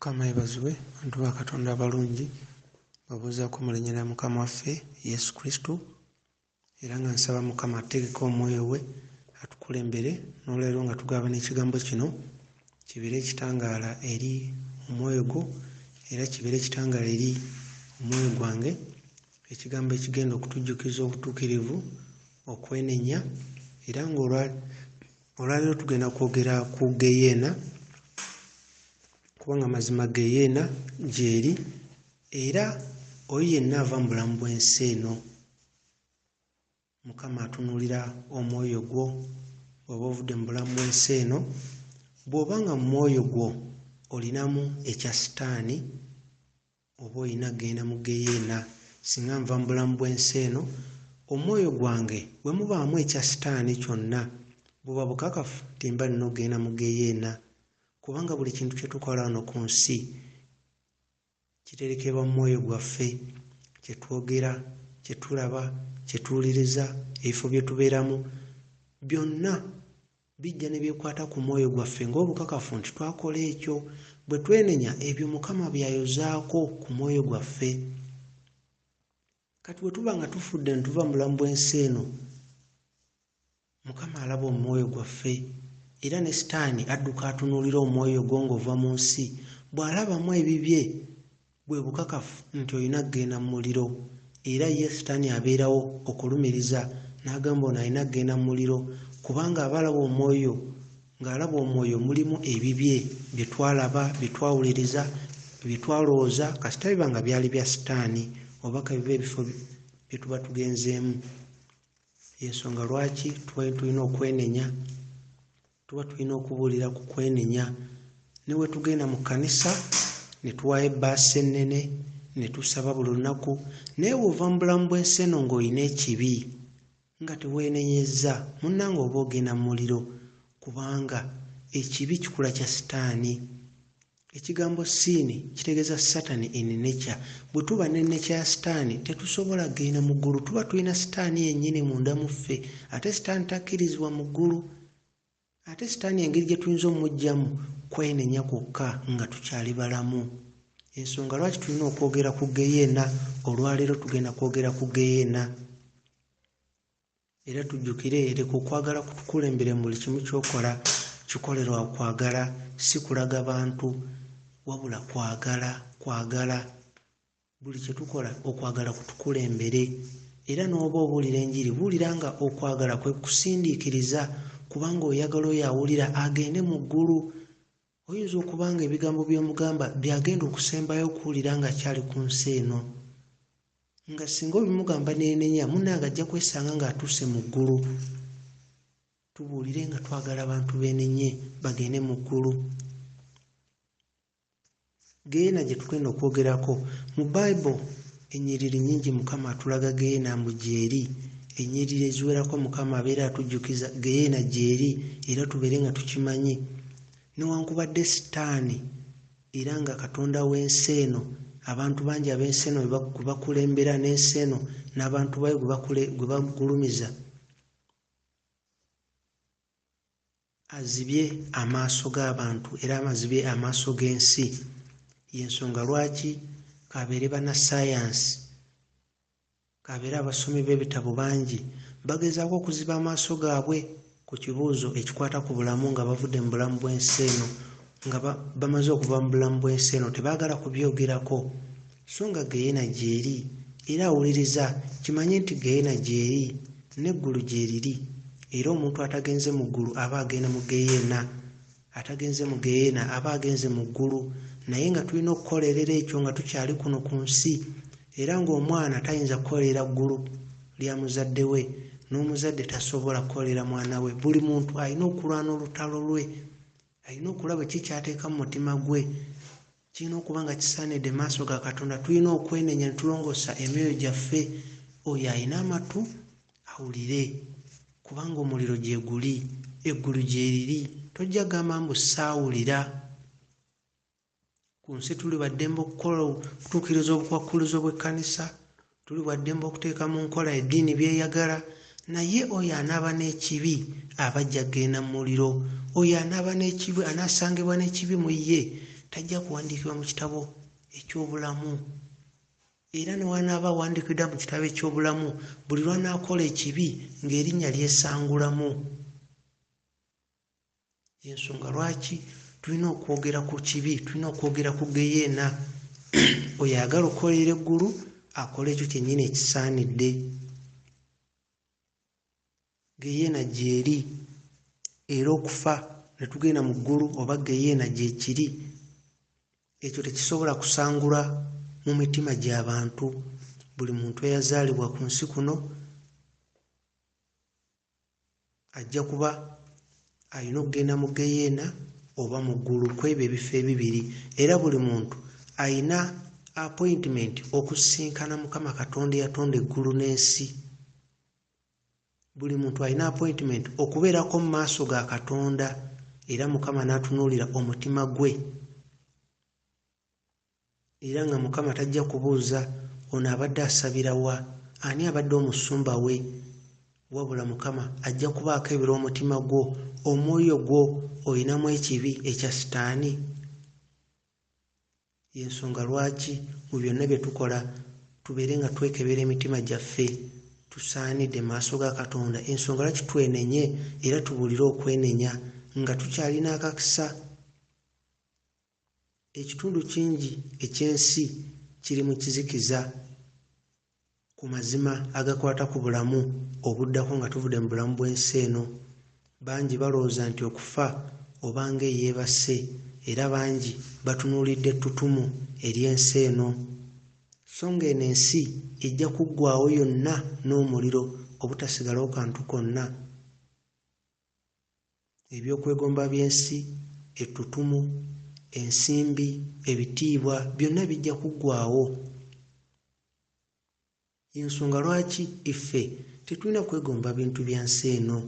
Mukama yeebazibwe, bantu ba Katonda abalungi, babuuzaako mu linnya lya Mukama waffe Yesu Kristo, era nga nsaba Mukama ategeke omwoyo we atukulembere n'olwero nga tugaba n'ekigambo kino kibeere ekitangaala eri omwoyo gwo era kibeere ekitangaala eri omwoyo gwange, ekigambo ekigenda okutujjukiza obutuukirivu, okwenenya, era ng'olwaleero tugenda kwogera ku geyeena, kubanga mazima geyeena gy'eri, era oyo yenna ava mu bulamu bw'ensi eno. Mukama atunuulira omwoyo gwo bw'oba ovudde mu bulamu bw'ensi eno. Bw'oba nga mu mwoyo gwo olinamu ekya sitaani, oba olina genda mu geyeena. Singa nva mu bulamu bw'ensi eno, omwoyo gwange bwe mubaamu ekya sitaani kyonna, buba bukakafu nti mba nina ogenda mu geyeena, kubanga buli kintu kye tukola wano ku nsi kiterekebwa mu mwoyo gwaffe, kye twogera, kye tulaba, kye tuwuliriza, ebifo bye tubeeramu, byonna bijja ne byekwata ku mwoyo gwaffe ng'obukakafu nti twakola ekyo. Bwe twenenya, ebyo Mukama byayozaako ku mwoyo gwaffe. Kati bwe tuba nga tufudde ne tuva mu bulamu bw'ensi eno, Mukama alaba omwoyo gwaffe, era ne sitaani adduka atunuulira omwoyo gwo ng'ova mu nsi. Bw'alabamu ebibye, bwe bukakafu nti olina kgenda mu muliro, era ye sitaani abeerawo okulumiriza n'agamba ono alina kgenda mu muliro, kubanga aba alaba omwoyo, ng'alaba omwoyo mulimu ebibye bye twalaba, bye twawuliriza, bye twalowooza, kasita biba nga byali bya sitaani oba kabiba ebifo bye tuba tugenzeemu. Y'ensonga lwaki tuba tulina okwenenya, tuba tulina okubuulira ku kwenenya. Ne bwe tugenda mu kkanisa ne tuwaayo ebbaasa ennene ne tusaba buli lunaku, naye bw'ova mu bulamu bw'ensi eno ng'olina ekibi nga teweenenyezza, munnange oba ogenda mu muliro, kubanga ekibi kikula kya sitaani. Ekigambo siini kitegeeza Satani enenekya. Bwe tuba n'ennekya ya sitaani tetusobola kgenda mu ggulu, tuba tulina sitaani yennyini munda mu ffe, ate sitaani takkirizibwa mu ggulu. Ate sitaani engeri gye tuyinza omumuggyamu kwenenya kwokka nga tukyali balamu. Ensonga lwaki tulina okwogera ku geyeena. Olwaleero tugenda kwogera ku geyeena, era tujjukire leka okwagala kutukulembere mu buli kimu ky'okola, kikolerwa kwagala, si kulaga bantu, wabula kwagala buli kye tukola okwagala kutukulembere. Era n'oba obuulira enjiri, buulira nga okwagala kwe kusindiikiriza, kubanga oyagala oyo awulira agende mu ggulu. Oyinza okubanga ebigambo by'omugamba byagenda okusembayo okuwulira ng'akyali ku nsi eno, nga singa obimugamba neenenya, munnange ajja kwesanga ng'atuuse mu ggulu. Tubuulire nga twagala abantu beenenye bagende mu ggulu. Geyeena gye tugenda okwogerako mu Bayibuli, ennyiriri nnyingi Mukama atulaga geyeena mbu gyeri. Ennyiriri eziwerako Mukama abeera atujjukiza geyeena gyeri, era tubeere nga tukimanyi. Newankubadde sitaani era nga Katonda w'ensi eno, abantu bangi ab'ensi eno gwe bakulembera n'ensi eno n'abantu bayo gwe bagulumiza, azibye amaaso g'abantu era amazibye amaaso g'ensi. Y'ensonga lwaki kabeere bannassaayansi, kabeere abasomi b'ebitabo bangi bagezaako okuziba amaaso gaabwe ku kibuuzo ekikwata ku bulamu nga bavudde mu bulamu bw'ensi eno, nga bamaze okuva mu bulamu bw'ensi eno, tebaagala kubyogerako. So nga geyeena gyeri, era awuliriza kimanye nti geyeena gyeri, n'eggulu gyeriri, era omuntu atagenze mu ggulu aba agenda mu geyeena, atagenze mu geyeena aba agenze mu ggulu. Naye nga tulina okukolerera ekyo nga tukyali kuno ku nsi, era ng'omwana tayinza kukolerera ggulu lya muzadde we, n'omuzadde tasobola kukolerera mwana we. Buli muntu alina okulwana olutalo lwe, alina okulaba ki ky'ateeka mu mutima gwe, kirina okuba nga kisaanidde maaso ga Katonda. Tulina okwenenya ne tulongoosa emyoyo gyaffe. Oyo alina amatu awulire, kubanga omuliro gye guli, eggulu gyeriri. Tojja gamba mbu saawulira. Ku nsi tuli baddembe okukola okutuukiriza obukwakkulizo bw'ekkanisa, tuli baddembe okuteeka mu nkola eddiini byeyagala, naye oyo anaaba n'ekibi abajja kgenda mu muliro. Oyo anaaba n'ekibi, anaasangibwa n'ekibi mu ye, tajja kuwandiikibwa mu kitabo eky'obulamu. Era ne wanaaba awandiikiddwa mu kitabo eky'obulamu, buli lw'anaakola ekibi ng'erinnya lyesangulamu. Y'ensonga lwaki tulina okwogera ku kibi, tulina okwogera ku geyeena. Oyo ayagala okukolera eggulu akola ekyo kyennyini ekisaanidde. Geyeena gyeri, era okufa ne tugenda mu ggulu oba geyeena gyekiri. Ekyo tekisobola kusangula mu mitima gy'abantu. Buli muntu eyazaalibwa ku nsi kuno ajja kuba alina okugenda mu geyeena oba mu ggulu, ku ebyo ebifo ebibiri. Era buli muntu alina appointment okusinkana Mukama Katonda eyatonda eggulu n'ensi. Buli muntu alina appointment okubeerako mu maaso ga Katonda, era Mukama n'atunuulira omutima gwe. Era nga Mukama tajja kubuuza ono abadde asabira wa, ani abadde omusumba we, wabula Mukama ajja kubaako ebiro omutima gwo, omwoyo gwo olinamu ekibi ekya Sitaani. Y'ensonga lwaki mu byonna bye tukola tubeere nga twekebera emitima gyaffe, tusaanidde maaso ga Katonda. Ensonga lwaki twenenye era tubuulire okwenenya nga tukyalina akakisa. Ekitundu kingi eky'ensi kiri mu kizikiza ku mazima agakwata ku bulamu obuddako nga tuvudde mu bulamu bw'ensi eno. Bangi balowooza nti okufa obanga eyeebase, era bangi batunuulidde ettutumu ery'ensi eno. So ng'eno ensi ejja kuggwaawo yonna n'omuliro obutasigalawo kantu konna. Ebyokwegomba by'ensi, ettutumu, ensimbi, ebitiibwa, byonna bijja kuggwaawo. Y'ensonga lwaki iffe tetulina kwegomba bintu bya nsi eno.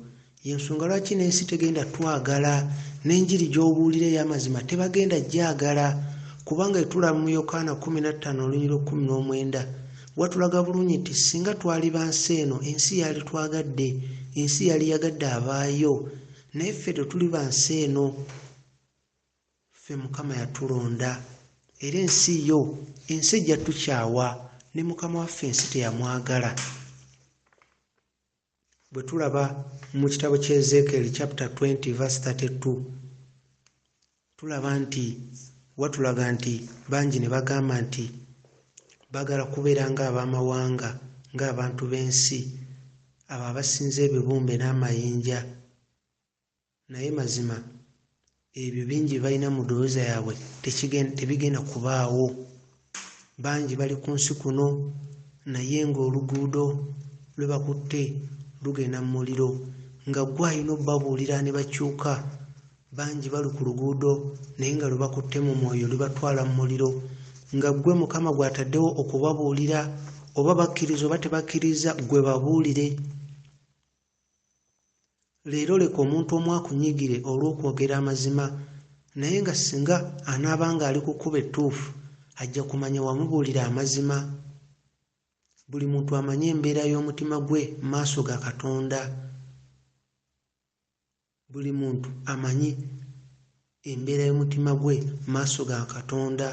Y'ensonga lwaki n'ensi tegenda twagala, n'enjiri gy'obuulira ey'amazima tebagenda gyagala. Kubanga etulaba mu Yokaana 15:19 watulaga bulungi nti singa twali ba nsi eno, ensi yali twagadde, ensi yali yagadde abaayo. Naye ffe tetuli ba nsi eno, ffe Mukama yatulonda. Era ensi yo, ensi ejja tukyawa, ne Mukama waffe ensi teyamwagala. Bwe tulaba mu kitabo kya Ezekiel chapter 20:32 tulaba nti watulaga nti bangi ne bagamba nti bagala kubeera ng'abamawanga, ng'abantu b'ensi, abo abasinza ebibumbe n'amayinja. Naye mazima ebyo bingi balina mu ndowooza yaabwe tebigenda kubaawo. Bangi bali ku nsi kuno, naye ng'oluguudo lwe bakutte lugenda mu muliro, nga gwe alina obbabuulira ne bakyuka. Bangi bali ku luguudo naye nga lwe bakutte mu mwoyo lubatwala mu muliro, nga gwe Mukama gw'ataddewo okubabuulira, oba bakkiriza oba tebakkiriza, gwe babuulire. Leero leka omuntu omu akunyigire olw'okwogera amazima, naye nga singa anaabanga ali ku kkubo ettuufu ajja kumanya wamubuulira amazima. Buli muntu amanye embeera y'omutima gwe mu maaso ga Katonda. Buli muntu amanyi embeera y'omutima gwe mu maaso ga Katonda.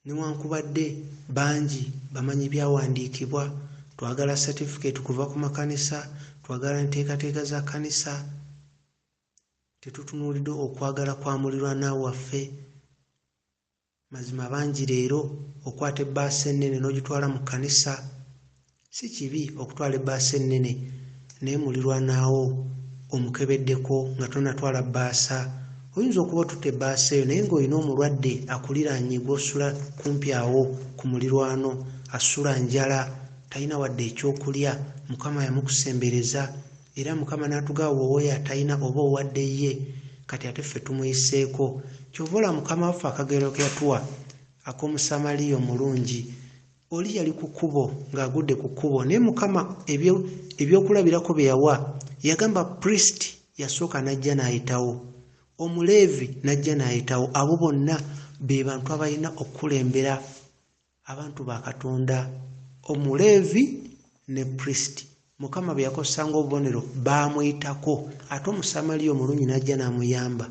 Newankubadde bangi bamanyi byawandiikibwa, twagala certificate kuva ku makanisa, twagala enteekateeka za kanisa, tetutunuulidde okwagala kwa muliraanwa waffe. Mazima bangi leero okwata ebbaasa ennene n'ogitwala mu kanisa. Si kibi okutwala ebbaasa ennene, naye muliraanwawo omukebeddeko nga tonatwala bbaasa. Oyinza okuba otutta ebbaasa eyo naye ng'olina omulwadde akuliraanye gw'osula kumpi awo ku muliraano, asula njala, talina wadde ekyokulya. Mukama yamukusembereza, era Mukama n'atugaba owoyo atalina oba owadde ye, kati ate ffe tumuyiseeko. Kyova olaba Mukama waffe akagero ke yatuwa ak'Omusamaliya omulungi, oli yali ku kkubo ng'agudde ku kkubo, naye Mukama ebyokulabirako bye yawa, yagamba priest yasooka n'ajja n'ayitawo, omuleevi n'ajja n'ayitawo. Abo bonna be bantu abalina okukulembera abantu ba Katonda, omuleevi ne priest. Mukama bwe yakosanga obubonero baamuyitako, ate Omusamaliya omulungi n'ajja n'amuyamba.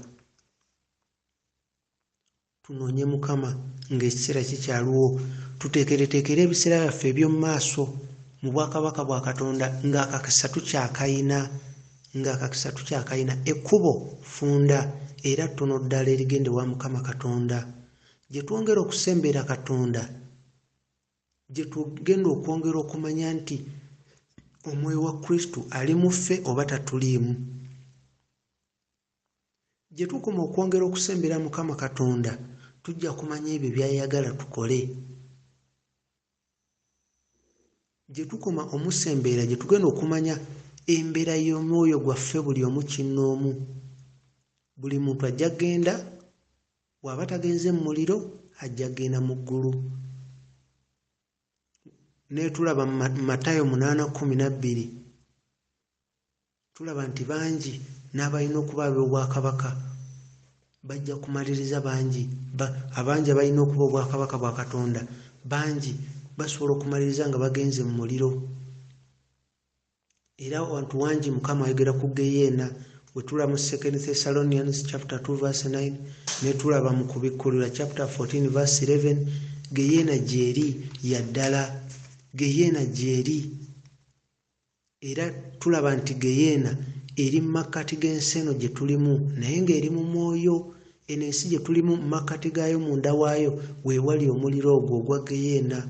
tunoonye Mukama ng'ekiseera kikyaliwo, tuteekereteekere ebiseera byaffe eby'omu maaso mu bwakabaka bwa Katonda ng'akakisa tukyakayina. Ekkubo funda era ttono ddala erigende wa Mukama Katonda, gye twongera okusembera Katonda, gye tugenda okwongera okumanya nti omwoyo wa Kristo ali mu ffe oba tatuliimu. Gye tukoma okwongera okusembera Mukama Katonda tujja kumanya ebyo by'ayagala tukole. Gye tukoma omusembeera gye tugenda okumanya embeera y'omwoyo gwaffe buli omu kinnoomu. Buli muntu ajja genda, bw'aba tagenze mu muliro ajja genda mu ggulu. Tulaba mu Matayo 8:12 tulaba nti bangi n'abalina okuba ab'obwakabaka bajja kumaliriza bangi. Abangi abalina okuba obwakabaka bwa Katonda bangi basobola okumaliriza nga bagenze mu muliro. Era abantu wangi Mukama ayogera ku Geyeena, bwe tulaba mu 2 Thessalonians chapter 2 verse 9 ne tulaba mu Kubikkulirwa chapter 14 verse 11. Geyeena gyeri yaddala, Geyeena gyeri. Era tulaba nti Geyeena eri mu makkati g'ensi eno gye tulimu, naye ng'eri mu mwoyo. Eno ensi gye tulimu mu makkati gaayo, munda waayo weewali omuliro ogwo ogwa Geyeena.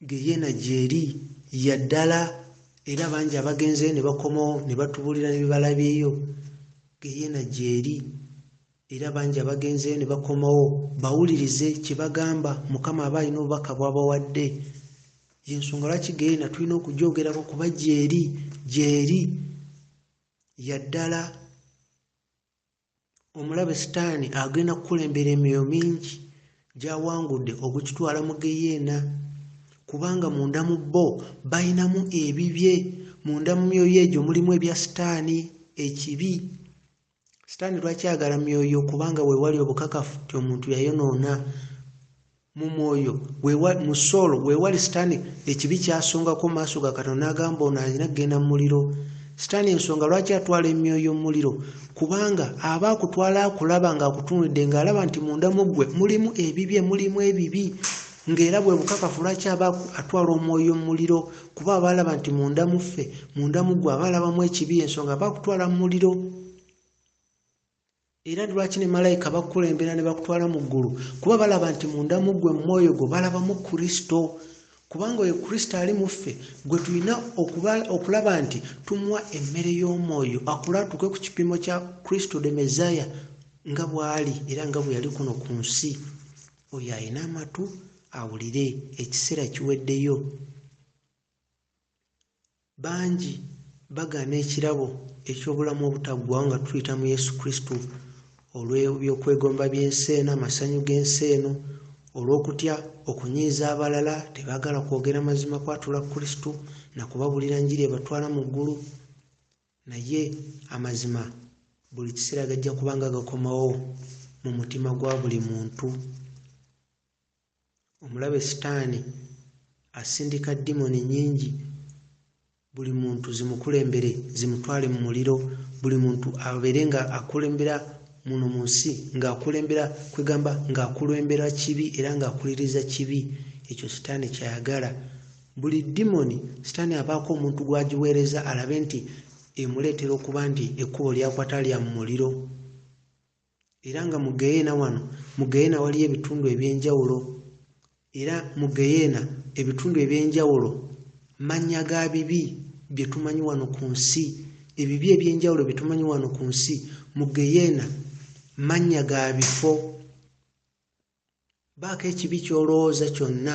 Geyeena gyeri yaddala, era bangi abagenzeyo ne bakomawo ne batubuulira ne bibalabyeyo. Geyeena gyeri, era bangi abagenzeyo ne bakomawo bawulirize kye bagamba. Mukama aba alina obubaka bw'abawadde. Y'ensonga lwaki Geyeena tulina okugyogerako kuba gyeri yaddala. Omulabe Sitaani agenda kukulembera emyoyo mingi gy'awangudde okukitwala mu Geyeena, kubanga munda mu bo balinamu ebibye. Munda mu myoyo egyo mulimu ebya Sitaani, ekibi. Sitaani lwaki ayagala myoyo? Kubanga weewali obukakafu ti omuntu yayonoona mu mwoyo. Mu soolo weewali Sitaani ekibi kyasongako mu maaso ga Katonda n'agamba ono alina kugenda mu muliro. Sitaani ensonga lwaki atwala emyoyo mu muliro? Kubanga aba akutwala akulaba ng'akutunuulidde ng'alaba nti munda mu ggwe mulimu ebibye, mulimu ebibi. Ng'era bwe bukakafu lwaki aba atwala omwoyo mu muliro? Kuba aba alaba nti munda mu ffe, munda mu ggwe aba alabamu ekibi, ensonga aba akutwala mu muliro. Era lwaki ne malayika bakukulembera ne bakutwala mu ggulu? Kuba balaba nti munda mu ggwe mu mwoyo gwo balabamu Kristo. Kubanga oyo Kristo ali mu ffe, gwe tulina okulaba nti tumuwa emmere y'omwoyo, akulatuke ku kipimo kya Kristo de Mezaya nga bw'ali era nga bwe yali kuno ku nsi. Oyo alina amatu awulire, ekiseera kiweddeyo. Bangi bagaana ekirabo eky'obulamu obutaggwaawo nga tuyita mu Yesu Kristo, olw'ebyokwegomba by'ensi eno, amasanyu g'ensi eno, olw'okutya okunyiiza abalala. Tebaagala kwogera mazima kwatula Kristo na kubabuulira njiri ebatwala mu ggulu. Naye amazima buli kiseera gajja kubanga gakomawo mu mutima gwa buli muntu. Omulabe Sitaani asindika dimoni nnyingi, buli muntu zimukulembere zimutwale mu muliro. Buli muntu abeere nga akulembera muno mu nsi ng'akulembera kwegamba ng'akulembera kibi era ng'akuliriza kibi. Ekyo Sitaani kyayagala. Buli dimoni Sitaani abaako omuntu gwagiweereza alabe nti emuleetera okuba nti ekkubo lyakwata lya mu muliro. Era nga mu Geyeena wano, mu Geyeena waliyo ebitundu eby'enjawulo. Era mu Geyeena ebitundu eby'enjawulo mannya ga bibi bye tumanyi wano ku nsi. Ebibi eby'enjawulo bye tumanyi wano ku nsi, mu Geyeena mannya ga bifo. Baako ekibi ky'olowooza kyonna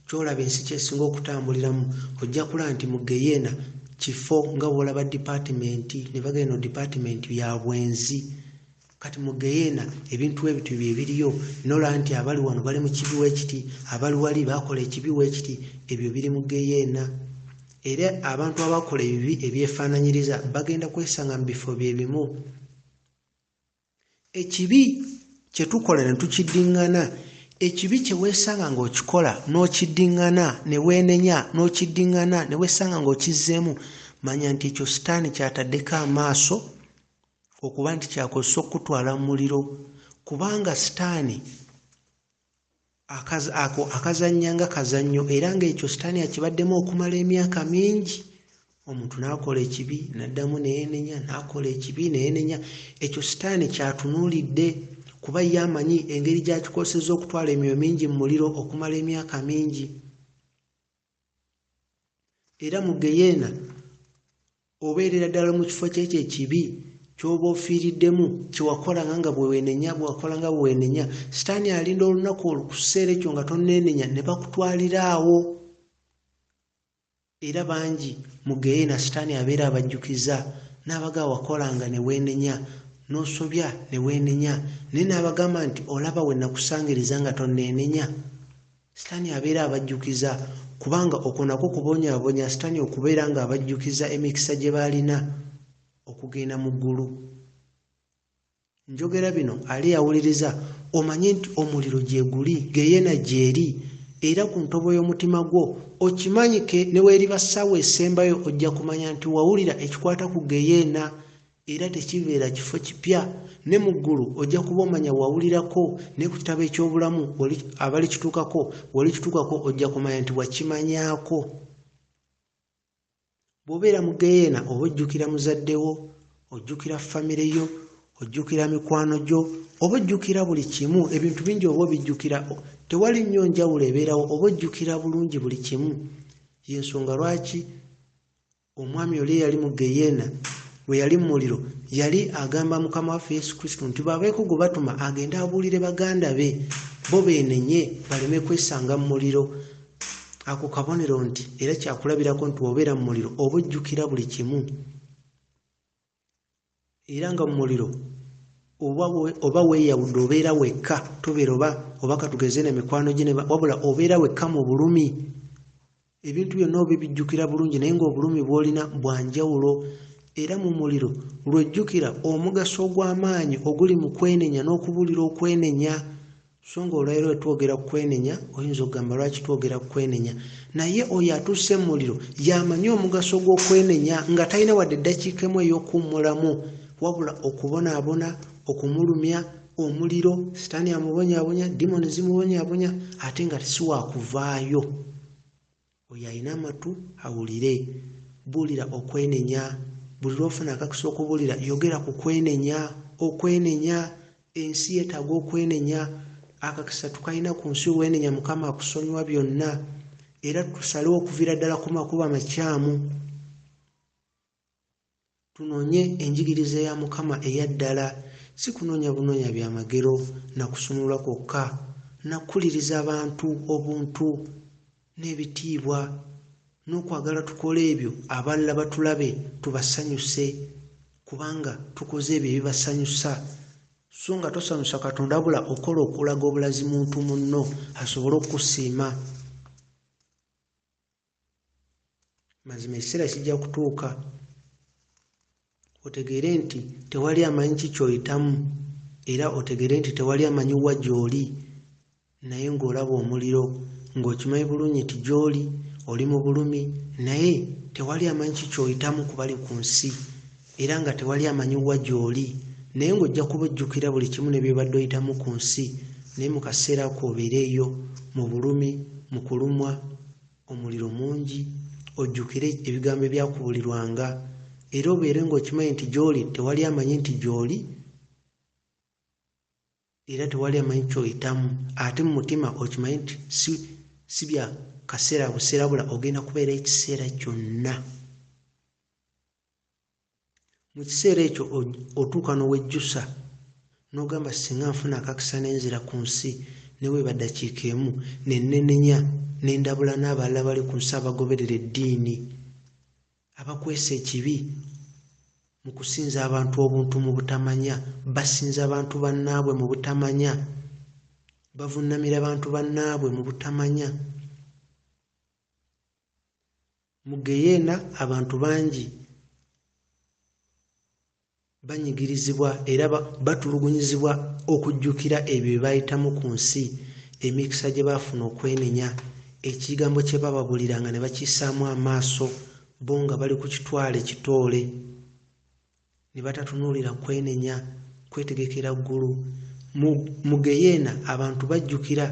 ky'olaba ensi kyesinga okutambuliramu, ojja kulaba nti mu Geyeena kifo nga bw'olaba dipaatimenti ne bagenda mu dipaatimenti ya bwenzi. Kati mu Geyeena ebintu ebityo bye biriyo, n'olaba nti abali wano bali mu kibi weekiti, abali wali bakola ekibi weekiti. Ebyo biri mu Geyeena. Era abantu abakola ebibi ebyefaananyiriza bagenda kwesanga mu bifo bye bimu. Ekibi kye tukola ne tukiddiŋŋana, ekibi kye weesanga ng'okikola n'okiddiŋŋana, ne weenenya n'okiddiŋŋana, ne weesanga ng'okizzeemu, manya nti ekyo Sitaani kyataddeko amaaso okuba nti kyakozesa okutwala mu muliro kubanga sitaani akazannya nga kazannyo era ng'ekyo sitaani akibaddemu okumala emyaka mingi. Omuntu n'akola ekibi n'addamu neyeenenya, n'akola ekibi neyeenenya. Ekyo sitaani kyatunuulidde kuba ye amanyi engeri gy'akikozesezza okutwala emyoyo mingi mu muliro okumala emyaka mingi. Era mu geyeena obeerera ddala mu kifo kyekyo ekibi ky'oba ofiiriddemu kyewakolanga nga bwewakolanga bwe weenenya. Sitaani alinda olunaku olwo ku kiseera ekyo nga tonneenenya ne bakutwalira awo. Era bangi mu geyeena sitaani abeera abajjukiza n'abaga wakolanga ne weenenya, n'osobya ne weenenya, naye n'abagamba nti olaba we nakusangiriza nga tonneenenya. Sitaani abeera abajjukiza kubanga okwo nako kubonyaabonya sitaani okubeera nga abajjukiza emikisa gye baalina okugenda mu ggulu. Njogera bino ali awuliriza omanye nti omuliro gye guli, geyeena gy'eri, era ku ntobo y'omutima gwo okimanyike ne weeriba ssaawa esembayo ojja kumanya nti wawulira ekikwata ku geyeena era tekibeera kifo kipya. Ne mu ggulu ojja kuba omanya wawulirako, ne ku kitabo eky'obulamu walikituukako ojja kumanya nti wakimanyaako. Bw'obeera mu geyeena oba ojjukira muzaddewo, ojjukira famire yo, ojjukira mikwano gyo, oba ojjukira buli kimu. Ebintu bingi oba obijjukira, tewali nnyo njawulo ebeerawo, oba ojjukira bulungi buli kimu. Y'ensonga lwaki omwami oli eyali mu geyeena bwe yali mu muliro yali agamba Mukama waffe Yesu Kristo nti babeeko gwe batuma agende abuulire baganda be bo beenenye baleme kwesanga mu muliro. Ako kabonero nti era kyakulabirako nti obeera mu muliro oba ojjukira buli kimu. Era nga mu muliro oba weeyawudde obeera wekka, tobeera oba katugeze ne mikwano gye wabula obeera wekka mu bulumi. Ebintu byonna obibijjukira bulungi naye ng'obulumi bw'olina bwa njawulo. Era mu muliro lw'ojjukira omugaso ogw'amaanyi oguli mu kwenenya n'okubuulira okwenenya. So nga olwaliro twogera ku kwenenya oyinza okugamba lwaki twogera ku kwenenya, naye oyo atuuse mu muliro y'amanyi omugaso gw'okwenenya nga talina wadde eddakiika emu ey'okuwummulamu wabula okubonaabona, okumulumya omuliro, sitaani amubonyaabonya, dimoni zimubonyaabonya ate nga si waakuvaayo. Oyo alina amatu awulire. Buulira okwenenya. Buli lw'ofuna akakisa okubuulira yogera ku kwenenya. Okwenenya, ensi yeetaaga okwenenya. Akakisa tukalina ku nsi wenenya Mukama akusonyiwa byonna. Era tusalewo okuviira ddala ku makubo amakyamu. Tunoonye enjigiriza ya Mukama eyaddala, si kunoonya bunoonya byamagero na kusumulula kwokka, nakuliriza abantu obuntu n'ebitiibwa n'okwagala tukole ebyo abalala batulabe tubasanyuse kubanga tukoze ebyo ebibasanyusa. So nga tosanyusa Katonda bula okola okulaga obulazi muntu munno asobole okusiima. Mazima ekiseera kijja kutuuka otegeere nti tewali amanyi kikyoyitamu era otegeere nti tewali amanyi wa gy'oli, naye ng'olaba omuliro ng'okimanyi bulungi nti gy'oli oli mu bulumi, naye tewali amanyi kikyoyitamu kubali ku nsi era nga tewali amanyi wa gy'oli, naye ng'ojja kuba ojjukira buli kimu ne byobadde oyitamu ku nsi. Naye mu kaseera ako obeereeyo mu bulumi, mu kulumwa, omuliro mungi, ojjukire ebigambo ebyakubulirwanga era obeere ng'okimanyi nti gy'oli tewali amanyi nti gy'oli era tewali amanyi kyoyitamu. Ate mu mutima okimanyi nti si bya kaseera buseera bula ogenda kubeera ekiseera kyonna. Mu kiseera ekyo otuuka n'owejjusa n'ogamba singa nfuna akakisa n'enzira ku nsi ne weeba ddakiika emu ne nnenenya ne ndabula n'abalala bali ku nsi abagoberera eddiini abakwesa ekibi mu kusinza abantu obuntu mu butamanya, basinza abantu bannaabwe mu butamanya, bavunnamira abantu bannaabwe mu butamanya. Mu geyeena abantu bangi banyigirizibwa era batulugunyizibwa okujjukira ebyo bye bayitamu ku nsi, emikisa gye baafuna okwenenya, ekigambo kye bababuliranga ne bakissaamu amaaso bo nga bali ku kitwale kitoole ne batatunuulira kwenenya kwetegekera ggulu. Mu Geyeena abantu bajjukira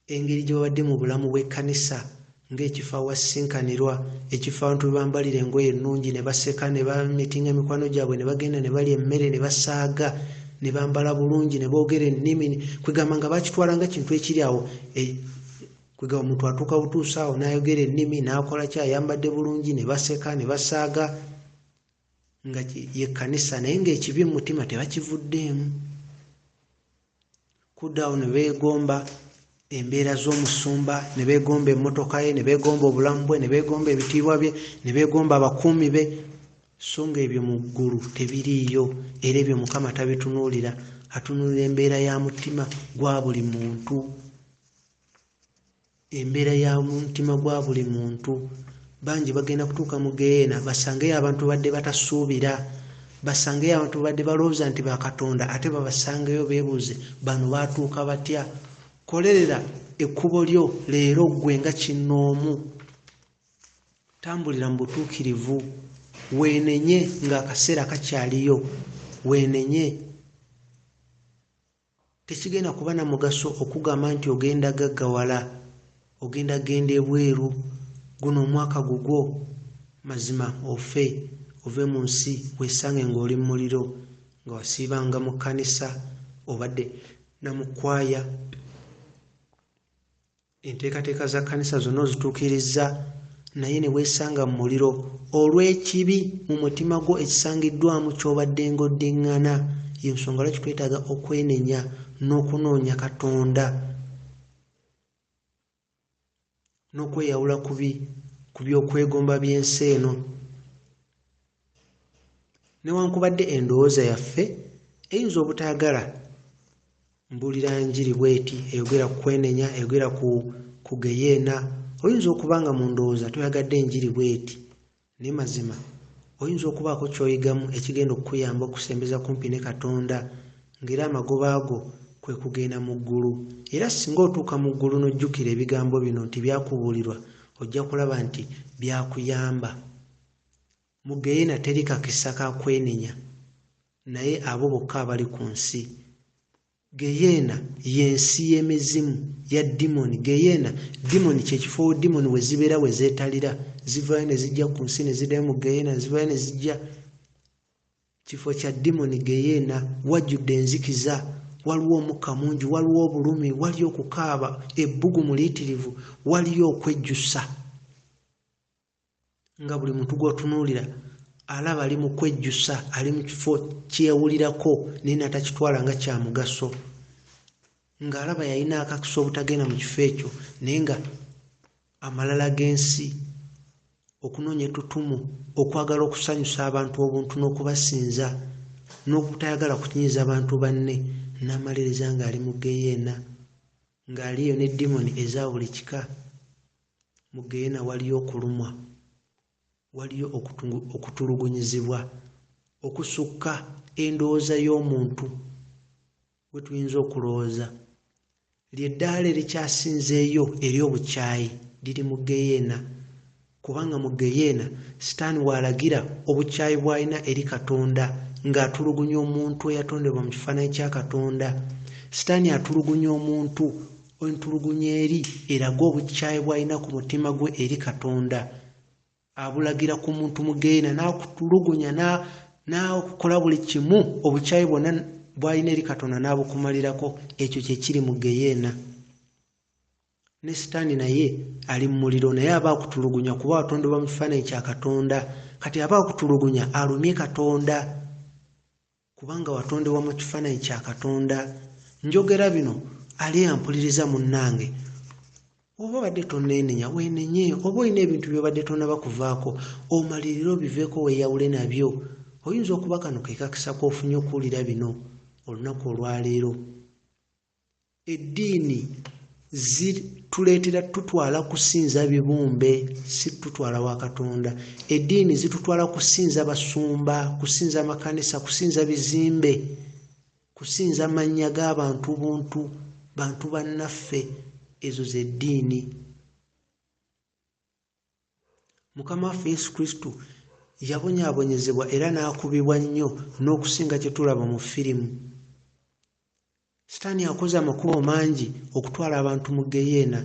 engeri gye babadde mu bulamu bw'ekkanisa ng'ekifo awasinkanirwa, ekifo abantu bambalira engoye ennungi ne baseka ne bamitinga mikwano gyabwe ne bagenda ne balya emmere ne basaaga ne bambala bulungi ne boogera ennimi kwegamba nga bakitwala nga kintu ekiri awo kwegamba omuntu atuuka butuusa awo n'ayogera ennimi n'akola ki ayambadde bulungi ne baseka ne basaaga nga ye kkanisa, naye ng'ekibi mu mutima tebakivuddeemu. Kuddaawo ne beegomba embeera z'omusumba, ne beegomba emmotoka ye, ne beegomba obulamu bwe, ne beegomba ebitiibwa bye, ne beegomba abakuumi be, so nga ebyo mu ggulu tebiriiyo era ebyo Mukama tabitunuulira. Atunuulira embeera ya mutima gwa buli muntu, embeera ya mutima gwa buli muntu. Bangi bagenda kutuuka mu Geyeena basangeyo abantu badde batasuubira, basangeyo abantu badde balowooza nti bakatonda ate babasangeyo beebuuze bano baatuuka batya. Kolerera ekkubo lyo leero ggwe nga kinnoomu, tambulira mu butuukirivu, weenenye ng'akaseera kakyaliyo, weenenye. Tekigenda kuba na mugaso okugamba nti ogenda gaggawala, ogenda genda ebweru, guno omwaka gugwo mazima ofe, ove mu nsi weesange ng'oli mu muliro, nga wasiibanga mu kkanisa obadde na mu kwaya. Enteekateeka za kkanisa zonna ozituukiriza, naye ne weesanga mu muliro olw'ekibi mu mutima gwo ekisangiddwamu ky'obadde ng'oddiŋŋana. Y'ensonga lwaki twetaaga okwenenya n'okunoonya Katonda, n'okweyawula ku by'okwegomba by'ensi eno. Newankubadde endowooza yaffe eyinza obutayagala mbuulira njiri bweti eyogera ku kwenenya, eyogera ku Geyeena, oyinza okuba nga mu ndowooza toyagadde njiri bweti, naye mazima oyinza okubaako ky'oyigamu ekigenda okukuyamba okusembeza kumpi ne Katonda, ng'era amagoba ago kwe kugenda mu ggulu. Era singa otuuka mu ggulu n'ojjukira ebigambo bino nti byakubuulirwa, ojja kulaba nti byakuyamba. Mu Geyeena teri kakisa ka kwenenya, naye abo bokka abali ku nsi. Geyeena y'ensi y'emizimu ya dimoni. Geyeena dimoni kyekifo dimoni we zibeera we zeetalira, zivaayo ne zijja ku nsi ne ziddayo mu Geyeena, ne zivaayo ne zijja. Kifo kya dimoni Geyeena, wajjudde enzikiza, waliwo omukka mungi, waliwo obulumi, waliyo okukaaba, ebbugumu liyitirivu, waliyo okwejjusa. Nga buli muntu gw'otunuulira alaba ali mu kwejjusa, ali mu kifo kyewulirako naye natakitwala nga kya mugaso, ng'alaba yalina akakisa obutagenda mu kifo ekyo, naye nga amalala g'ensi, okunoonya ettutumu, okwagala okusanyusa abantu obuntu n'okubasinza, n'okutayagala kukinyiza abantu banne, n'amaliriza ng'ali mu Geyeena, ng'aliyo ne dimoni eza buli kika. Mu Geyeena waliyo okulumwa, waliyo okutulugunyizibwa, okusukka endowooza y'omuntu bwe tuyinza okulowooza. Ly'eddaala erikyasinzeeyo eri obukyayi liri mu Geyeena, kubanga mu Geyeena Sitaani w'alagira obukyayi bw'alina eri Katonda ng'atulugunya omuntu eyatondebwa mu kifaananyi kya Katonda. Sitaani atulugunya omuntu, entulugunya eri eraga obukyayi bw'alina ku mutima gwe eri Katonda. Abulagira ku muntu mu Geyeena n'akutulugunya n'akukola buli kimu, obukyayi bwonna bw'alina eri Katonda n'abukumalirako. Ekyo kye kiri mu Geyeena. Ne Sitaani naye ali mu muliro, naye aba akutulugunya kuba watondebwa mu kifaananyi kya Katonda. Kati aba akutulugunya alumye Katonda kubanga watondebwa mu kifaananyi kya Katonda. Njogera bino ali ampuliriza munnange, oba obadde tonneenenya weenenye, oba olina ebintu by'obadde tonnaba kuvaako, omalirire obiveeko weeyawule nabyo. Oyinza okuba kano ke kakisa k'ofunye okuwulira bino olunaku olwaleero. Eddiini zituleetera tutwala kusinza bibumbe, si tutwala wa Katonda. Eddiini zitutwala kusinza basumba, kusinza makanisa, kusinza bizimbe, kusinza mannya g'abantu buntu, bantu bannaffe. Ezo z'eddiini. Mukama waffe Yesu Kristo yabonyaabonyezebwa era n'akubibwa nnyo n'okusinga kye tulaba mu firimu. Sitaani akoze amakubo mangi okutwala abantu mu geyeena.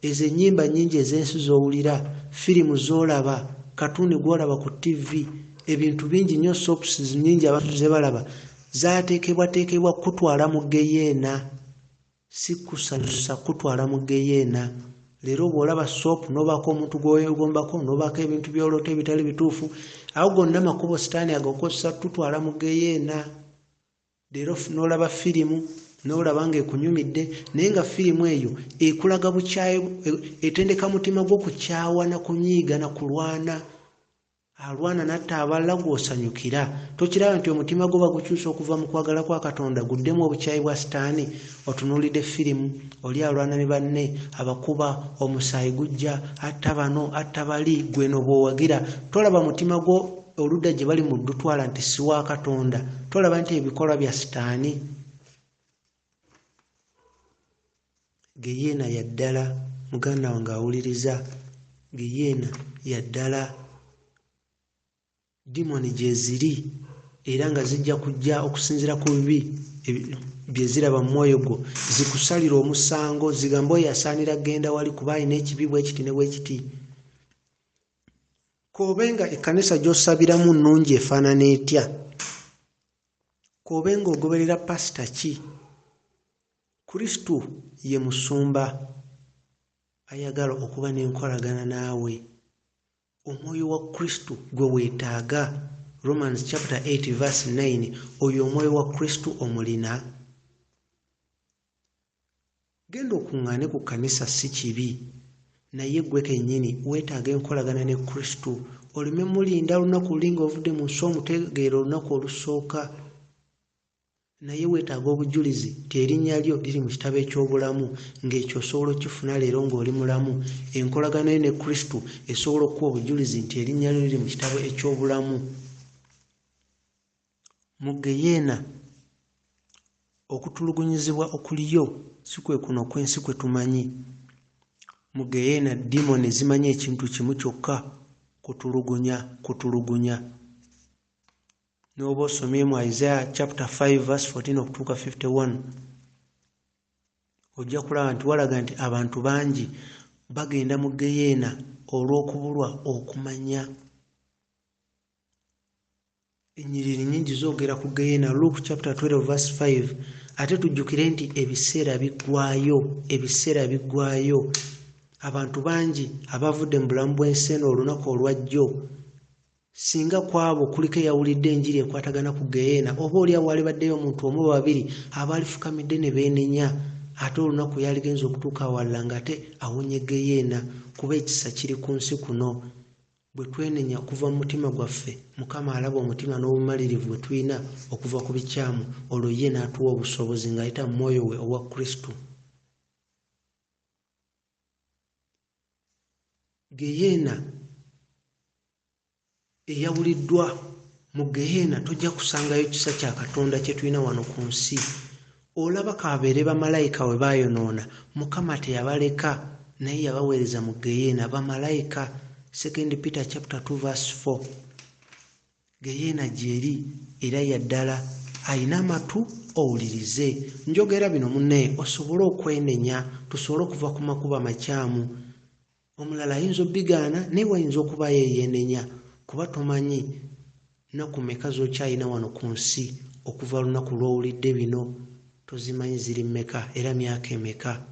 Ezo ennyimba nnyingi ez'ensi z'owulira, firimu z'olaba, katuuni gw'olaba ku ttivi, ebintu bingi nnyo, soaps nnyingi abantu ze balaba zaateekebwateekebwa kutwala mu geyeena, si kusanyusa kutwala mu geyeena. Leero bw'olaba soap n'obaako omuntu gw'oyegombako n'obaako ebintu by'olota ebitali bituufu, awo gonna makubo sitaani agakozesa tutwala mu geyeena. Leero n'olaba firimu n'olaba ng'ekunyumidde, naye nga firimu eyo ekulaga bukyayi, etendeka mutima gwo kukyawa na kunyiiga na kulwana. Alwana natta abalala gw'osanyukira. Tokiraba nti omutima gwo bagukyusa okuva mu kwagala kwa Katonda guddemu obukyayi bwa sitaani? Otunuulidde firimu, oli alwana ne banne, abakuba, omusaayi gujja, atta bano atta bali, gweno bw'owagira. Tolaba mutima gwo oludda gye bali mu ddutwala nti si wa Katonda. Tolaba nti ebikolwa bya sitaani. Geyeena ya ddala, muganda wange awuliriza, geyeena ya ddala. Dimoni gye ziri era nga zijja kujja okusinziira ku bibi bye ziraba mu mwoyo gwo, zikusalira omusango, zigambe oyo asaanira genda wali kuba alina ekibi bwe kiti ne bwe kiti. K'obenga ekkanisa gy'osabiramu nnungi efaanana etya? K'obenga ogoberera pasita ki? Kristo ye musumba ayagala okuba n'enkolagana naawe. Omwoyo wa Kristo gwe weetaaga. Romans chapter 8 verse 9. Oyo omwoyo wa Kristo omulina. Genda okuŋŋaane ku kkanisa si kibi, naye gwe kennyini weetaaga enkolagana ne Kristo. Oleme mulinda lunaku luli ng'ovudde mu nsi omutegeera olunaku olusooka. Naye weetaaga obujulizi ti erinnya lyo liri mu kitabo eky'obulamu, ng'ekyo osobola okifuna leero ng'oli mulamu. Enkolagana yo ne Kristo esobola okuwa obujulizi nti erinnya lyo liri mu kitabo eky'obulamu. Mu geyeena okutulugunyizibwa okuliyo si kwe kuno kw'ensi kwe tumanyi. Mu geyeena dimoni zimanyi ekintu kimu kyokka, kutulugunya. N'oba osomye mu Isaiah chapter 5 verse 14 okutuuka 51, ojja kulaba nti walaga nti abantu bangi bagenda mu geyeena olw'okubulwa okumanya. Ennyiriri nnyingi zoogera ku geyeena. Luke chapter 12 verse 5. Ate tujjukire nti ebiseera biggwaayo. Abantu bangi abavudde mu bulamu bw'ensi eno olunaku olwajjo, singa kwabo kuliko eyawulidde enjiri ekwatagana ku geyeena, oba oliawo walibaddeyo omuntu omu babiri abaalifukamidde ne beenenya, ate olunaku yaligenza okutuuka awalala ng'ate awonye geyeena, kuba ekisa kiri ku nsi kuno. Bwe twenenya okuva mu mutima gwaffe, Mukama alaba omutima n'obumalirivu bwe tulina okuva ku bikyamu, olwo ye n'atuwa obusobozi ng'ayita mu mwoyo we owa Kristo. Geyeena eyawuliddwa, mu geyeena tojja kusangayo kisa kya Katonda kye tulina wano ku nsi. Olaba kabeere bamalayika we baayonoona, Mukama teyabaleka, naye yabaweereza mu geyeena bamalayika. 2 Peter chapter 2 verse 4. Geyeena gyeri era ya ddala. Alina amatu owulirize. Njogera bino munne osobole okwenenya, tusobole okuva ku makubo amakyamu. Omulala ayinza obbigaana naye wayinza okuba yeyenenya, kuba tomanyi nnaku mmeka z'okyalina wano ku nsi. Okuva lunaku lw'owulidde bino tozimanyi ziri mmeka era myaka emeka,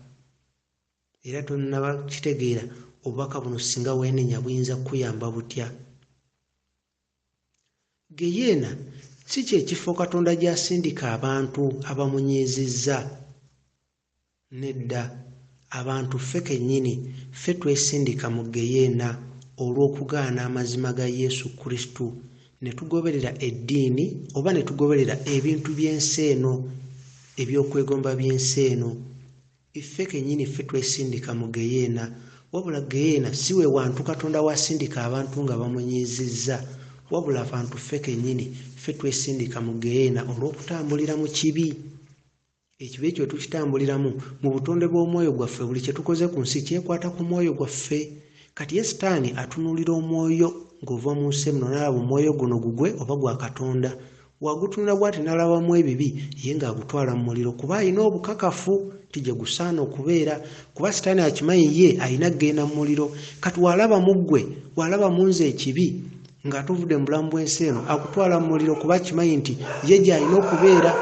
era tonnaba kitegeera obubaka buno singa weenenya buyinza kukuyamba butya. Geyeena si kyekifo Katonda gy'asindika abantu abamunyiizizza. Nedda, abantu ffe kennyini ffe twesindika mu geyeena olw'okugaana amazima ga Yesu Kristo, ne tugoberera eddiini oba ne tugoberera ebintu by'ensi eno, ebyokwegomba by'ensi eno. Ffe kennyini ffe twesindika mu geyeena. Wabula geyeena si we wantu Katonda wasindika abantu nga bamunyiizizza, wabula abantu ffe kennyini ffe twesindika mu geyeena olw'okutambulira mu kibi. Ekibi ekyo tukitambuliramu mu butonde bw'omwoyo gwaffe. Buli kye tukoze ku nsi kyekwata ku mwoyo gwaffe. Kati ye Sitaani atunuulira omwoyo ng'ova mu nsi muno n'alaba omwoyo guno gugwe oba gwa Katonda. Wagutunula bw'ati n'alabamu ebibi ye ng'agutwala mu muliro kuba alina obukakafu nti gye gusaana okubeera, kuba Sitaani akimanyi ye alina kgenda mu muliro. Kati walaba mu ggwe, walaba mu nze ekibi ng'atuvudde mu bulamu bw'ensi eno akutwala mu muliro kuba akimanyi nti ye gy'alina okubeera.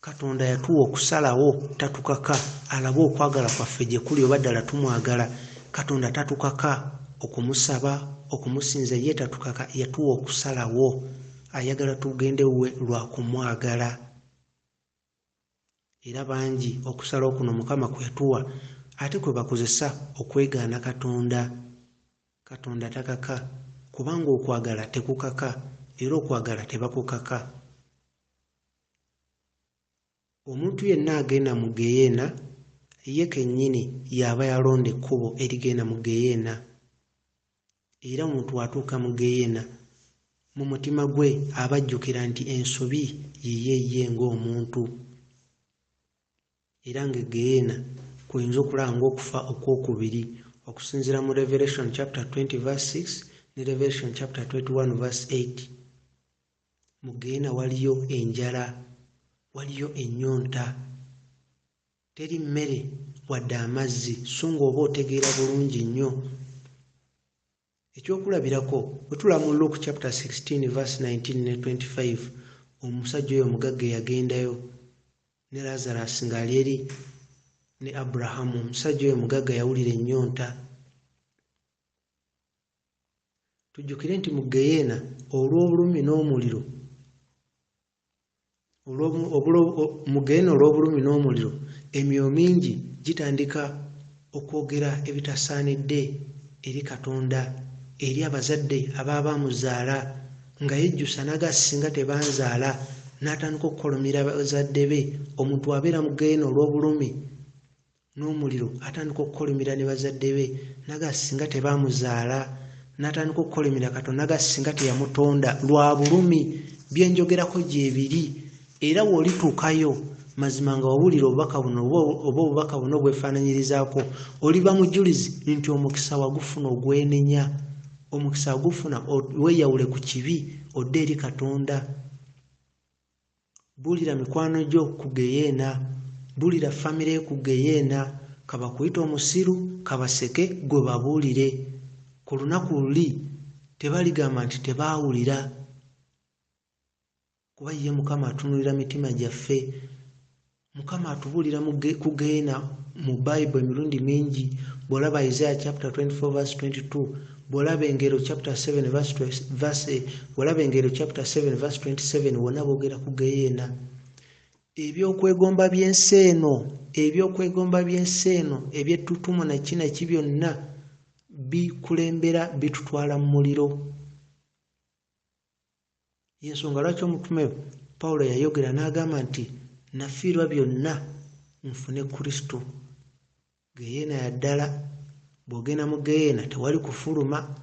Katonda yatuwa okusalawo tatukaka alabe okwagala kwaffe gye kuli oba ddala tumwagala. Katonda tatukaka okumusaba okumusinza ye tatukaka, yatuwa okusalawo ayagala tugende we lwa kumwagala. Era bangi okusalawo kuno Mukama kwe yatuwa ate kwe bakozesa okwegaana Katonda. Katonda takaka kubanga okwagala tekukaka era okwagala tebakukaka. Omuntu yenna agenda mu Geyeena ye kennyini yaba yalonda ekkubo erigenda mu Geyeena. Era omuntu atuuka mu Geyeena mu mutima gwe aba ajjukira nti ensobi yiye ng'omuntu. Era ng'egeyeena kuyinza okulaba ng'okufa okwokubiri okusinziira mu Revelation chapter 20 verse 6 ne Revelation chapter 21 verse 8. Mu Geyeena waliyo enjala, waliyo ennyonta, teri mmere wadde amazzi so ng'oba otegeera bulungi nnyo. Ekyokulabirako bwe tulaba mu Luke chapter 16 verse 19 ne 25, omusajja oyo omugagga yagendayo ne Lazarus ng'ali eri ne Abrahamu. Omusajja oyo omugagga yawulira ennyonta. Tujjukire nti mu Geyeena olw'obulumi n'omuliro, mu Geyeena olw'obulumi n'omuliro emyoyo mingi gitandika okwogera ebitasaanidde eri Katonda, eri abazadde ababa bamuzaala nga yejjusa n'agasinga tebanzaala n'atandika okukolomera bazadde be. Omuntu abeera mu Geyeena olw'obulumi n'omuliro atandika okukolomera ne bazadde be n'agasinga tebamuzaala, n'atandika okukolomera Katonda n'agasinga teyamutonda lwa bulumi. Byenjogerako gyebiri. Era w'olituukayo mazima nga wawulira obubaka buno oba obubaka buno bwefaananyirizaako, oliba mujulizi nti omukisa wagufuna ogwenenya. Omukisa wagufuna weeyawule ku kibi odde eri Katonda. Buulira mikwano gyo ku Geyeena, buulira famire ku Geyeena, kabakuyita omusiru kabaseke gwe babuulire. Ku lunaku luli tebaligamba nti tebaawulira kuba ye Mukama atunulira mitima gyaffe. Mukama atubuulira ku Geyeena mu Bible emirundi mingi. Bw'olaba Isaiah chapter 24 verse 22, bw'olaba Engero chapter 7 verse 27, wonna boogera ku Geyeena. Ebyokwegomba by'ensi eno, ebyettutumu na kinaki byonna bikulembera bitutwala mu muliro. Y'ensonga lwaki omutume Pawulo yayogera n'agamba nti nafiirwa byonna nfune Kristo. Geyeena ya ddala. Bw'ogenda mu Geyeena tewali kufuluma,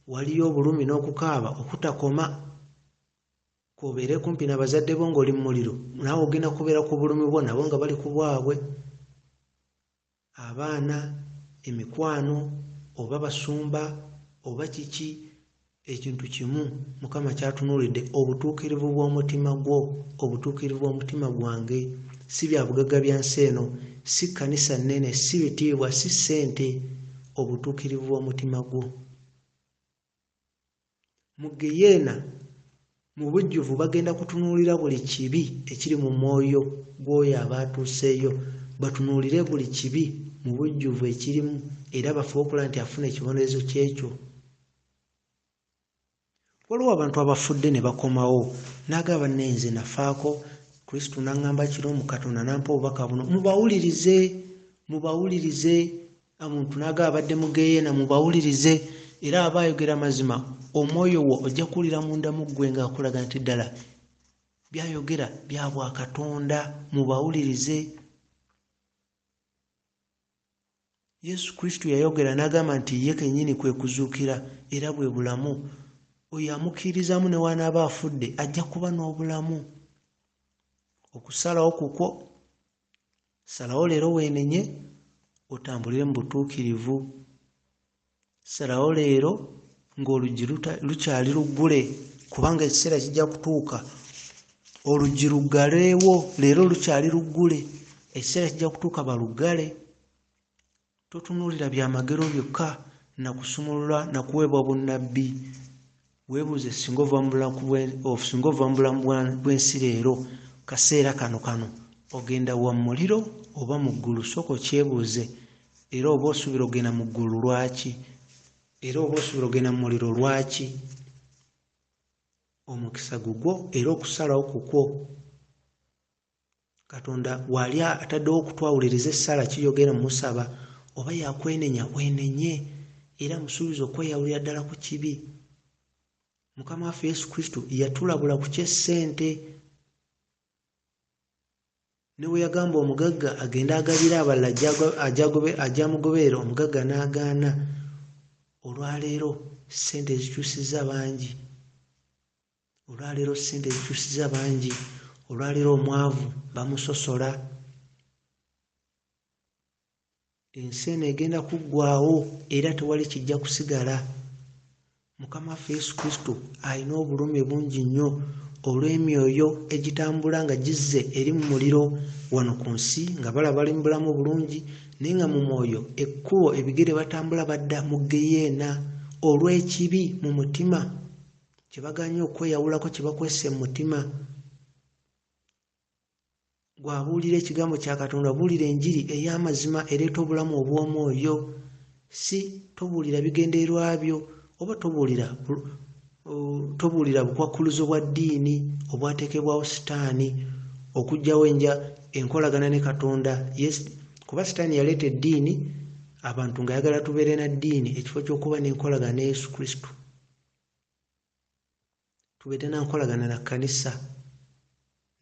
waliyo obulumi n'okukaaba okutakoma. K'obeere kumpi n'abazadde bo ng'oli mu muliro, naawe ogenda kubeera ku bulumi bwo nabo nga bali ku bwabwe. Abaana, emikwano, oba basumba, oba kiki, ekintu kimu Mukama kyatunuulidde, obutuukirivu bw'omutima gwo, obutuukirivu bw'omutima gwange. Si bya bugagga bya nsi eno, si kkanisa nnene, si bitiibwa, si ssente, obutuukirivu bw'omutima gwo. Mu Geyeena mu bujjuvu bagenda kutunuulira buli kibi ekiri mu mwoyo gw'oyo abaatuuseeyo, batunuulire buli kibi mu bujjuvu ekirimu, era bafuba okulaba nti afuna ekibonerezo kyekyo. Waliwo abantu abafudde ne bakomawo n'agamba nze nafaako, Kristo n'aŋŋamba kiro mu Katonda n'ampa obubaka buno. Mubawulirize. Omuntu n'agamba abadde mu Geyeena mubawulirize. Era aba ayogera mazima, omwoyo wo ojja kuwulira munda mu ggwe ng'akulaga nti ddala byayogera bya bwa Katonda. Mubawulirize. Yesu Kristo yayogera n'agamba nti ye kennyini kwe kuzuukira era bwe bulamu. Oyo amukkirizamu ne wanaaba afudde ajja kuba n'obulamu. Okusalawo kukwo, salawo leero weenenye otambulire mu butuukirivu. salawo leero ng'oluggi lukyali luggule kubanga ekiseera kijja kutuuka oluggi luggaleewo. Leero lukyali luggule, ekiseera kijja kutuuka baluggale. Totunuulira byamagero byokka na kusumulula na kuweebwa bunnabbi. Weebuuze singa ova mu bulamu bw'ensi leero kaseera kano ogenda wa muliro oba mu ggulu? Sooka okyebuuze. Era oba osuubira ogenda mu ggulu lwaki? Era oba osuubira ogenda mu muliro lwaki? Omukisa gugwo era okusalawo kukwo. Katonda wali ataddewo okutwawuliriza essala kiyogera musaba oba yakwenenya wenenye, era musuubiza okweyawulira ddala ku kibi. Mukama waffe Yesu Kristo yatulabula ku ky'essente. Ne bwe yagamba omugagga agenda agabira abalala ajamugoberera, omugagga n'agaana. Olwaleero ssente zikyusiza bangi. Olwaleero omwavu bamusosola. Ensi eno egenda kuggwaawo era tewali kijja kusigala. Mukama waffe Yesu Kristo alina obulumi bungi nnyo olw'emyoyo egitambula nga gizze eri mu muliro wano ku nsi nga balaba bali mu bulamu bulungi, naye nga mu mwoyo ekkubo ebigere batambula badda mu geyeena olw'ekibi mu mutima kye baganye okweyawulako, kye bakwese mu mutima. Gwabuulira ekigambo kya Katonda, buulira enjiri ey'amazima ereeta obulamu obw'omwoyo, si tobuulira bigendererwa byo oba tobuulira bukwakkuluzo bwa ddiini obwateekebwawo Sitaani okuggyawo enkolagana ne Katonda. Kuba Sitaani yaleeta eddiini abantu ng'ayagala tubeere na ddiini ekifo ky'okuba n'enkolagana ne Yesu Kristo. Tubeere na nkolagana na kkanisa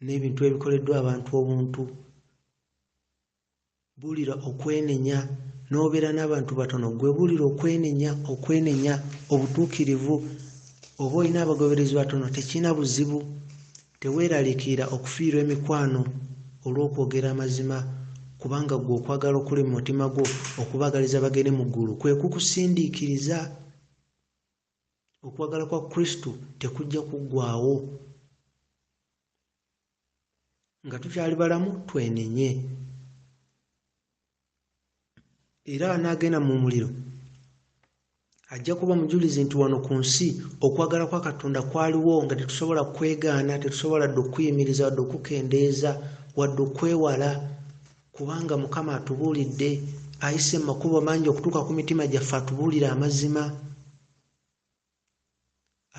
n'ebintu ebikoleddwa abantu obuntu. Buulira okwenenya n'obeera n'abantu batono, gwe buulira okwenenya obutuukirivu. Oba olina abagoberezi batono tekirina buzibu. Teweeraliikirira okufiirwa emikwano olw'okwogera amazima, kubanga gwe okwagala okuli mu mutima gwo okubaagaliza bagende mu ggulu kwe kukusindiikiriza. Okwagala kwa Kristo tekujja kuggwaawo. Nga tukyali balamu twenenye. Era anaagenda mu muliro ajja kuba mujulizi nti wano ku nsi okwagala kwa Katonda kwaliwo nga tetusobola kwegaana, tetusobola dde okuyimiriza wadde okukendeeza wadde okwewala, kubanga Mukama atubuulidde, ayise mu makubo mangi okutuuka ku mitima gyaffe atubuulira amazima.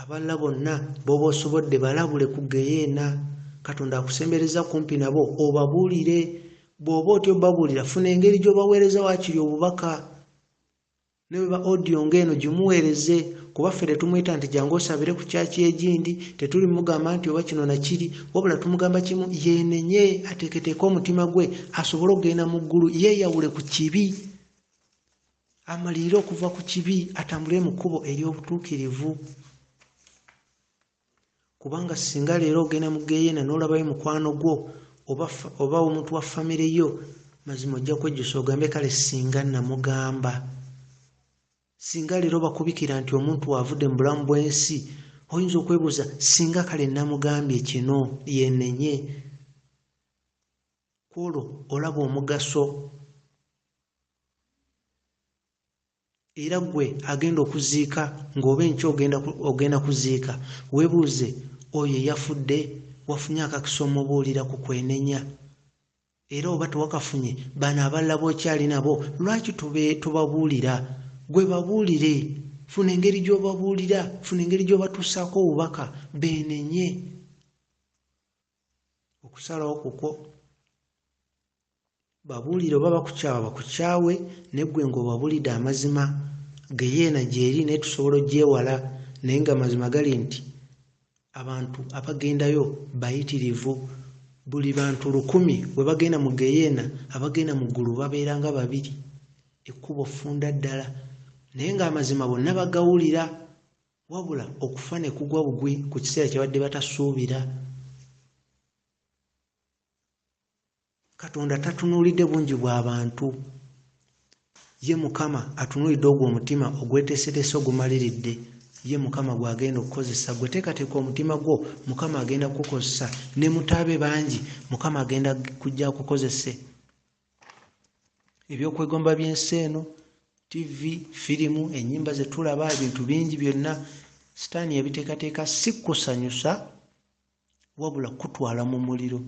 Abalala bonna b'oba osobodde balabule ku geyeena. Katonda akusembereza kumpi nabo obabuulire. Bw'oba otyo babuulira, funa engeri gy'obaweereza waakiri obubaka. Ne bwe ba audio ng'eno gimuweereze, kuba ffe tetumuyita nti jangu osabire ku kyaki egindi, tetuli mugamba nti oba kino nakiri, wabula tumugamba kimu, yeenenye ateeketeeke omutima gwe asobole okugenda mu ggulu, yeeyawule ku kibi, amalirire okuva ku kibi, atambule mu kkubo ery'obutuukirivu. Kubanga singa leero ogenda mu geyeena n'olabayo mukwano gwo oba omuntu wa famire yo, mazima ojja kwejjusa ogambe kale singa namugamba. Singa leero bakubikira nti omuntu avudde mu bulamu bw'ensi, oyinza okwebuuza singa kale namugambye kino, yeenenye. Kwolwo olaba omugaso. Era gwe agenda okuziika ng'oba enkya ogenda kuziika, weebuuze oyo eyafudde wafunye akakisa omubuulira ku kwenenya. Era oba tewakafunye, bano abalala b'okyali nabo lwaki tubabuulira? Gwe babuulire, funa engeri gy'obabuulira, funa engeri gy'obatuusaako obubaka, beenenye. Okusalawo kukwo, babuulire oba bakukyawa bakukyawe, ne ggwe ng'obabuulidde amazima geyeena gy'eri naye tusobola ogyewala, naye nga amazima gali nti abantu abagendayo bayitirivu. Buli bantu 100 bwe bagenda mu geyeena, abagenda mu ggulu babeera nga 2. Ekkubo ffunda ddala, naye ng'amazima bonna bagawulira, wabula okufa ne kugwa bugwi ku kiseera kye badde batasuubira. Katonda tatunuulidde bungi bw'abantu. ye Mukama atunuulidde ogwo omutima ogweteeseteese ogumaliridde, ye Mukama gw'agenda okukozesa. Gwe teekateeka omutima gwo, Mukama agenda kukozesa. Ne mutaabe bangi, Mukama agenda kujja kukozese. Ebyokwegomba by'ensi eno, TV, firimu, ennyimba ze tulaba, ebintu bingi byonna Sitaani yabiteekateeka si kusanyusa wabula kutwala mu muliro.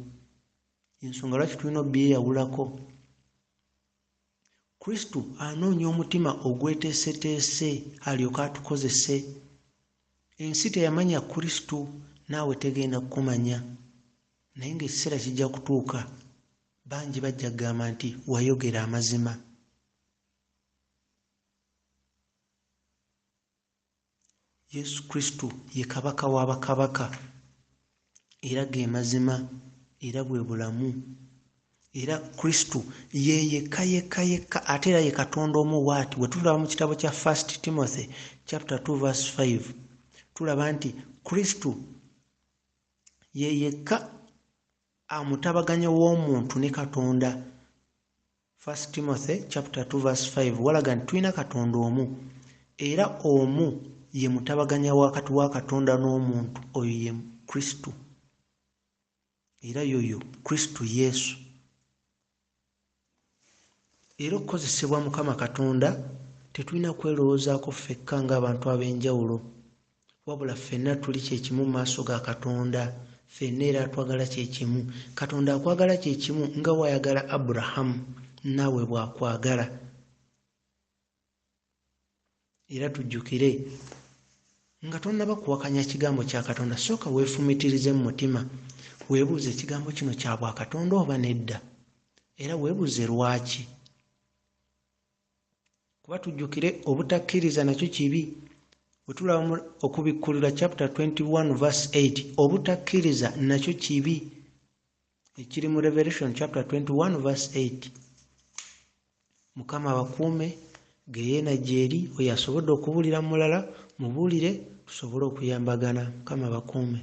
Ensonga lwaki tulina obyeyawulako. Kristo anoonya omutima ogweteeseteese alyoke atukozese. Ensi teyamanya Kristo, naawe tegenda kumanya. Naye ng'ekiseera kijja kutuuka, bangi bajja kugamba nti wayogera amazima. Yesu Kristo ye kabaka w'abakabaka, era ge mazima, era bwe bulamu. Era Kristo ye yekka ate era ye Katonda omu bw'ati. Bwe tulaba mu kitabo kya 1 Timothy chapter 2 verse 5 tulaba nti Kristo ye yekka amutabaganya w'omuntu ne Katonda. 1 Timothy chapter 2 verse 5 walaga nti tulina Katonda omu, era omu ye mutabaganya wakati wa Katonda n'omuntu, oyo ye Kristo. Era yoyo Kristo Yesu. Era okukozesebwa Mukama Katonda tetulina kwerowoozaako ffekka ng'abantu ab'enjawulo, wabula ffenna tuli kyekimu mu maaso ga Katonda. Ffenna era atwagala kyekimu. Katonda akwagala kyekimu nga wayagala Aburahamu, naawe bw'akwagala. Era tujjukire nga tonnaba kuwakanya kigambo kya Katonda, sooka weefumitirize mu mutima, weebuuze ekigambo kino kya bwa Katonda oba nedda, era weebuuze lwaki. Kuba tujjukire obutakkiriza nakyo kibi. Bwe tulaba okubikkulirwa chapter 21 verse 8, obutakkiriza nakyo kibi. Ekiri mu Revelation chapter 21 verse 8. Mukama abakuume, geyeena gy'eri, oyo asobodde okubuulira mulala mubuulire, tusobole okuyambagana. Mukama abakuume.